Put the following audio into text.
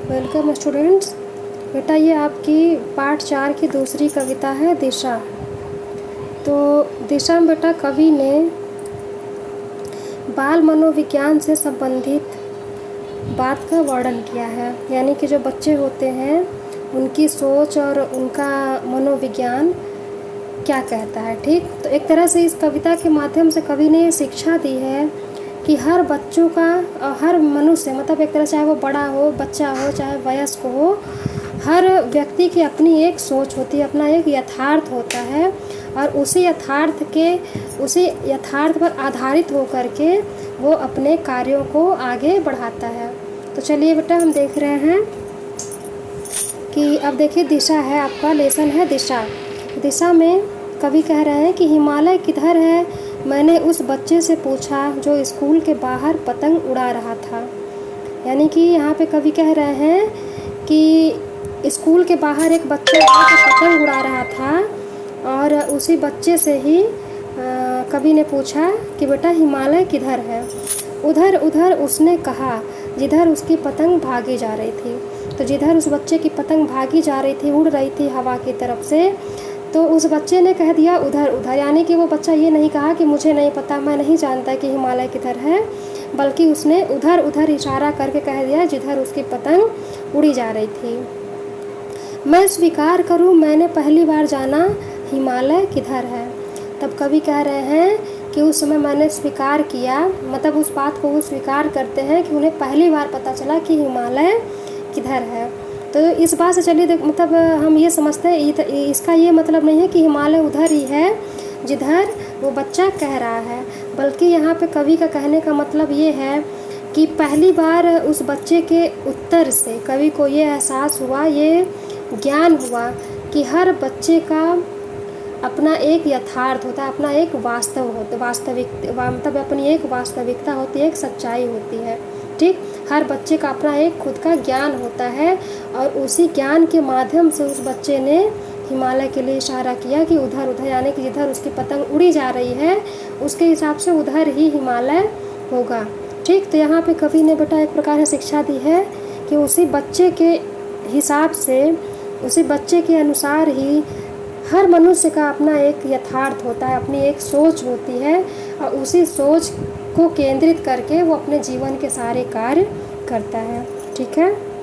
Welcome students. बेटा ये आपकी पाठ 4 की दूसरी कविता है दिशा। तो दिशा में बेटा कवि ने बाल मनोविज्ञान से संबंधित बात का वर्णन किया है, यानी कि जो बच्चे होते हैं उनकी सोच और उनका मनोविज्ञान क्या कहता है। ठीक, तो एक तरह से इस कविता के माध्यम से कवि ने शिक्षा दी है कि हर बच्चों का, हर मनुष्य, मतलब एक तरह चाहे वो बड़ा हो, बच्चा हो, चाहे वयस्क हो, हर व्यक्ति की अपनी एक सोच होती है, अपना एक यथार्थ होता है और उसी यथार्थ पर आधारित होकर के वो अपने कार्यों को आगे बढ़ाता है। तो चलिए बेटा हम देख रहे हैं कि अब देखिए दिशा है, आपका लेसन है दिशा। दिशा में कवि कह रहे हैं कि हिमालय किधर है, मैंने उस बच्चे से पूछा जो स्कूल के बाहर पतंग उड़ा रहा था। यानी कि यहाँ पे कवि कह रहे हैं कि स्कूल के बाहर एक बच्चा पतंग उड़ा रहा था और उसी बच्चे से ही कवि ने पूछा कि बेटा हिमालय किधर है। उधर उधर उसने कहा, जिधर उसकी पतंग भागी जा रही थी। तो जिधर उस बच्चे की पतंग भागी जा रही थी, उड़ रही थी हवा की तरफ से, तो उस बच्चे ने कह दिया उधर उधर। यानी कि वो बच्चा ये नहीं कहा कि मुझे नहीं पता, मैं नहीं जानता कि हिमालय किधर है, बल्कि उसने उधर उधर इशारा करके कह दिया जिधर उसकी पतंग उड़ी जा रही थी। मैं स्वीकार करूं, मैंने पहली बार जाना हिमालय किधर है। तब कवि कह रहे हैं कि उस समय मैंने स्वीकार किया, मतलब उस बात को वो स्वीकार करते हैं कि उन्हें पहली बार पता चला कि हिमालय किधर है। तो इस बात से चलिए मतलब हम ये समझते हैं, इसका ये मतलब नहीं है कि हिमालय उधर ही है जिधर वो बच्चा कह रहा है, बल्कि यहाँ पे कवि का कहने का मतलब ये है कि पहली बार उस बच्चे के उत्तर से कवि को ये एहसास हुआ, ये ज्ञान हुआ कि हर बच्चे का अपना एक यथार्थ होता है, अपना एक मतलब अपनी एक वास्तविकता होती है, एक सच्चाई होती है। ठीक, हर बच्चे का अपना एक खुद का ज्ञान होता है और उसी ज्ञान के माध्यम से उस बच्चे ने हिमालय के लिए इशारा किया कि उधर उधर, यानी कि जिधर उसकी पतंग उड़ी जा रही है उसके हिसाब से उधर ही हिमालय होगा। ठीक, तो यहाँ पे कवि ने बेटा एक प्रकार से शिक्षा दी है कि उसी बच्चे के हिसाब से, उसी बच्चे के अनुसार ही हर मनुष्य का अपना एक यथार्थ होता है, अपनी एक सोच होती है और उसी सोच को केंद्रित करके वो अपने जीवन के सारे कार्य करता है। ठीक है।